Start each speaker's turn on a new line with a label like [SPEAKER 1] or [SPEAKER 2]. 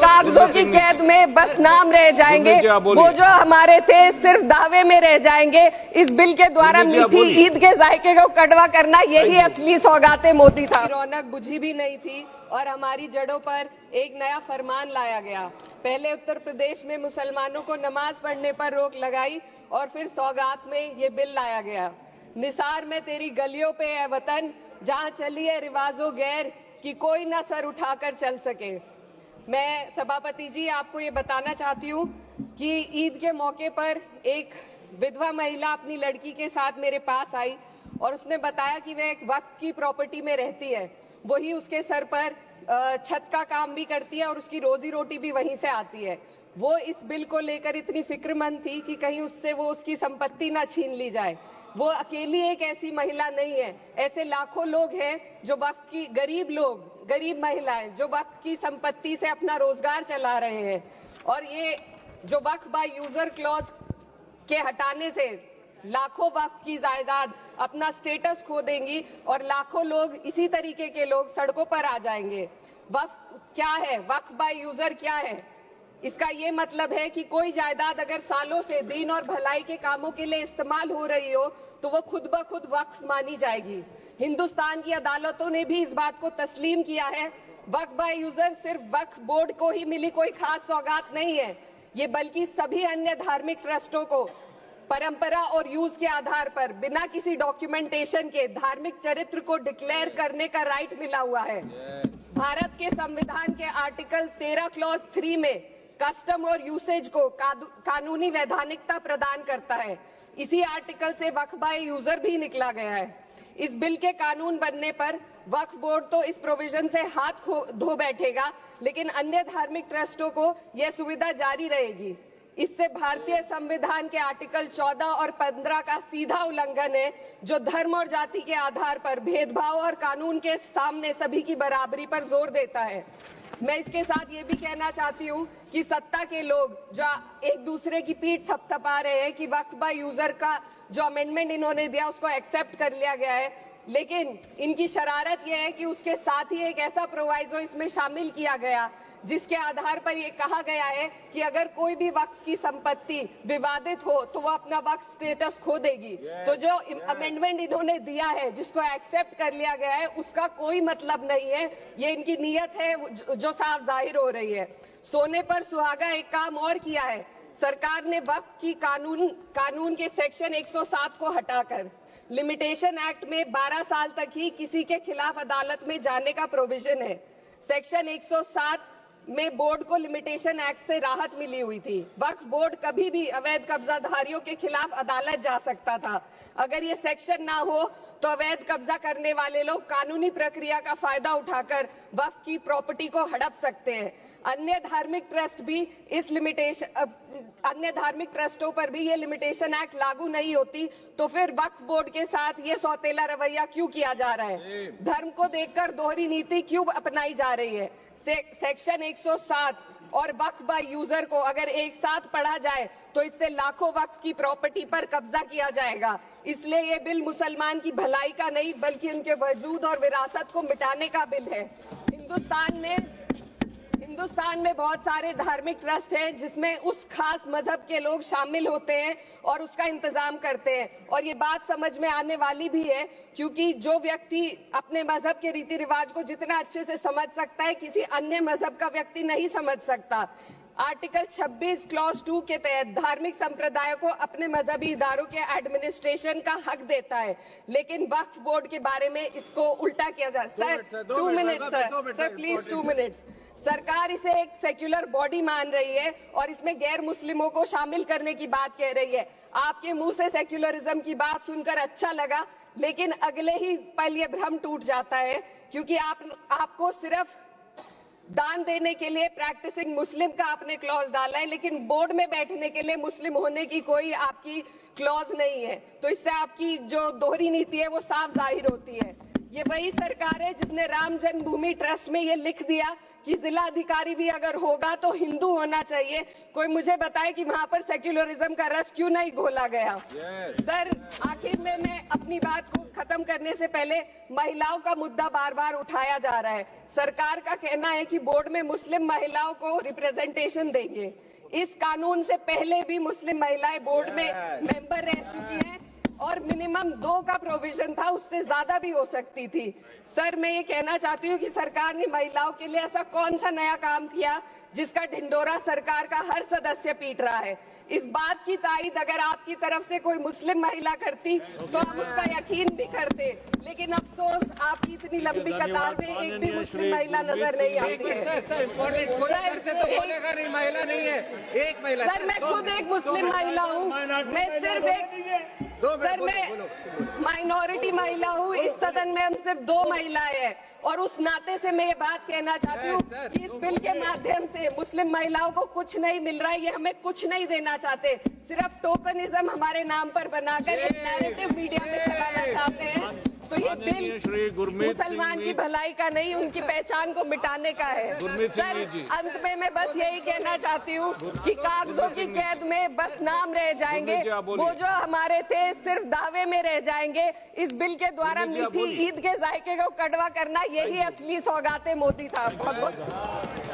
[SPEAKER 1] कागजों की कैद में बस नाम रह जाएंगे, वो जो हमारे थे सिर्फ दावे में रह जाएंगे। इस बिल के द्वारा मीठी ईद के जायके को कड़वा करना यही असली सौगाते मोदी था। रौनक बुझी भी नहीं थी और हमारी जड़ों पर एक नया फरमान लाया गया। पहले उत्तर प्रदेश में मुसलमानों को नमाज पढ़ने पर रोक लगाई और फिर सौगात में ये बिल लाया गया। निसार में तेरी गलियों पे है वतन, जहां चली है रिवाजों गैर कि कोई ना सर उठाकर चल सके। मैं सभापति जी आपको ये बताना चाहती हूँ कि ईद के मौके पर एक विधवा महिला अपनी लड़की के साथ मेरे पास आई और उसने बताया कि वह एक वक्फ की प्रॉपर्टी में रहती है, वही उसके सर पर छत का काम भी करती है और उसकी रोजी रोटी भी वहीं से आती है। वो इस बिल को लेकर इतनी फिक्रमंद थी कि कहीं उससे वो उसकी संपत्ति ना छीन ली जाए। वो अकेली एक ऐसी महिला नहीं है, ऐसे लाखों लोग हैं जो वक्फ की गरीब महिलाएं जो वक्फ की संपत्ति से अपना रोजगार चला रहे हैं। और ये जो वक्फ बाय यूजर क्लॉज के हटाने से लाखों वक्फ की जायदाद अपना स्टेटस खो देंगी और लाखों लोग इसी तरीके के लोग सड़कों पर आ जाएंगे। वक्फ क्या है, वक्फ बाय यूजर क्या है? इसका ये मतलब है कि कोई जायदाद अगर सालों से दीन और भलाई के कामों के लिए इस्तेमाल हो रही हो तो वो खुद ब खुद वक्फ मानी जाएगी। हिंदुस्तान की अदालतों ने भी इस बात को तस्लीम किया है। वक्फ बाय यूजर सिर्फ वक्फ बोर्ड को ही मिली कोई खास सौगात नहीं है, ये बल्कि सभी अन्य धार्मिक ट्रस्टों को परंपरा और यूज के आधार पर बिना किसी डॉक्यूमेंटेशन के धार्मिक चरित्र को डिक्लेयर करने का राइट मिला हुआ है। भारत के संविधान के आर्टिकल 13 क्लॉज 3 में कस्टम और यूसेज को कानूनी वैधानिकता प्रदान करता है। इसी आर्टिकल से वक्फ बाय यूजर भी निकला गया है। इस बिल के कानून बनने पर वक्फ बोर्ड तो इस प्रोविजन से हाथ धो बैठेगा, लेकिन अन्य धार्मिक ट्रस्टों को यह सुविधा जारी रहेगी। इससे भारतीय संविधान के आर्टिकल 14 और 15 का सीधा उल्लंघन है, जो धर्म और जाति के आधार पर भेदभाव और कानून के सामने सभी की बराबरी पर जोर देता है। मैं इसके साथ ये भी कहना चाहती हूँ कि सत्ता के लोग जो एक दूसरे की पीठ थपथपा रहे हैं कि वक्फ बाय यूजर का जो अमेंडमेंट इन्होंने दिया उसको एक्सेप्ट कर लिया गया है, लेकिन इनकी शरारत यह है कि उसके साथ ही एक ऐसा प्रोवाइजो इसमें शामिल किया गया जिसके आधार पर यह कहा गया है कि अगर कोई भी वक्फ की संपत्ति विवादित हो तो वो अपना वक्फ स्टेटस खो देगी। तो जो अमेंडमेंट इन्होंने दिया है जिसको एक्सेप्ट कर लिया गया है उसका कोई मतलब नहीं है, ये इनकी नीयत है जो साफ जाहिर हो रही है। सोने पर सुहागा एक काम और किया है, सरकार ने वक्फ की कानून के सेक्शन 107 को हटाकर लिमिटेशन एक्ट में 12 साल तक ही किसी के खिलाफ अदालत में जाने का प्रोविजन है। सेक्शन 107 में बोर्ड को लिमिटेशन एक्ट से राहत मिली हुई थी। वक्फ बोर्ड कभी भी अवैध कब्जाधारियों के खिलाफ अदालत जा सकता था। अगर ये सेक्शन ना हो तो अवैध कब्जा करने वाले लोग कानूनी प्रक्रिया का फायदा उठाकर वक्फ की प्रॉपर्टी को हड़प सकते हैं। अन्य धार्मिक ट्रस्टों पर भी ये लिमिटेशन एक्ट लागू नहीं होती, तो फिर वक्फ बोर्ड के साथ ये सौतेला रवैया क्यों किया जा रहा है? धर्म को देखकर दोहरी नीति क्यों अपनाई जा रही है? सेक्शन 107 और वक्फ बाय यूजर को अगर एक साथ पढ़ा जाए तो इससे लाखों वक्फ की प्रॉपर्टी पर कब्जा किया जाएगा। इसलिए ये बिल मुसलमान की भलाई का नहीं बल्कि उनके वजूद और विरासत को मिटाने का बिल है। हिंदुस्तान में बहुत सारे धार्मिक ट्रस्ट हैं जिसमें उस खास मजहब के लोग शामिल होते हैं और उसका इंतजाम करते हैं, और ये बात समझ में आने वाली भी है क्योंकि जो व्यक्ति अपने मजहब के रीति रिवाज को जितना अच्छे से समझ सकता है किसी अन्य मजहब का व्यक्ति नहीं समझ सकता। आर्टिकल 26 क्लॉज 2 के तहत धार्मिक संप्रदायों को अपने मजहबी इदारों के एडमिनिस्ट्रेशन का हक देता है, लेकिन वक्फ बोर्ड के बारे में इसको उल्टा किया जा रहा है। Sir 2 minute sir please 2 minutes. सरकार इसे एक सेक्युलर बॉडी मान रही है और इसमें गैर मुस्लिमों को शामिल करने की बात कह रही है। आपके मुंह से सेक्युलरिज्म की बात सुनकर अच्छा लगा, लेकिन अगले ही पल ये भ्रम टूट जाता है क्योंकि आपको सिर्फ दान देने के लिए प्रैक्टिसिंग मुस्लिम का आपने क्लॉज डाला है, लेकिन बोर्ड में बैठने के लिए मुस्लिम होने की कोई आपकी क्लॉज नहीं है। तो इससे आपकी जो दोहरी नीति है वो साफ जाहिर होती है। ये वही सरकार है जिसने राम जन्मभूमि ट्रस्ट में ये लिख दिया कि जिला अधिकारी भी अगर होगा तो हिंदू होना चाहिए। कोई मुझे बताए कि वहां पर सेक्युलरिज्म का रस क्यों नहीं घोला गया। सर, आखिर में मैं अपनी बात को खत्म करने से पहले महिलाओं का मुद्दा बार बार उठाया जा रहा है। सरकार का कहना है कि बोर्ड में मुस्लिम महिलाओं को रिप्रेजेंटेशन देंगे। इस कानून से पहले भी मुस्लिम महिलाएं बोर्ड में मेंबर रह चुकी हैं और मिनिमम 2 का प्रोविजन था, उससे ज्यादा भी हो सकती थी। सर, मैं ये कहना चाहती हूँ कि सरकार ने महिलाओं के लिए ऐसा कौन सा नया काम किया जिसका ढिंडोरा सरकार का हर सदस्य पीट रहा है। इस बात की तायीद अगर आपकी तरफ से कोई मुस्लिम महिला करती तो हम उसका यकीन भी करते, लेकिन अफसोस आपकी इतनी लंबी कतार में एक भी मुस्लिम महिला नजर नहीं आती है। सर, मैं खुद एक मुस्लिम महिला हूँ। मैं सिर्फ एक मैं माइनॉरिटी महिला हूँ। इस सदन में हम सिर्फ 2 महिलाएं हैं और उस नाते से मैं ये बात कहना चाहती हूँ कि इस बिल के माध्यम से मुस्लिम महिलाओं को कुछ नहीं मिल रहा है। ये हमें कुछ नहीं देना चाहते, सिर्फ टोकनिज्म हमारे नाम पर बनाकर एक नैरेटिव मीडिया में चलाना चाहते हैं। तो ये बिल मुसलमान की भलाई का नहीं, उनकी पहचान को मिटाने का है। सर, अंत में मैं बस यही कहना चाहती हूँ कि कागजों की कैद में बस नाम रह जाएंगे, वो जो हमारे थे सिर्फ दावे में रह जाएंगे। इस बिल के द्वारा मीठी ईद के जायके को कड़वा करना, यही असली सौगाते मोदी था। बहुत बहुत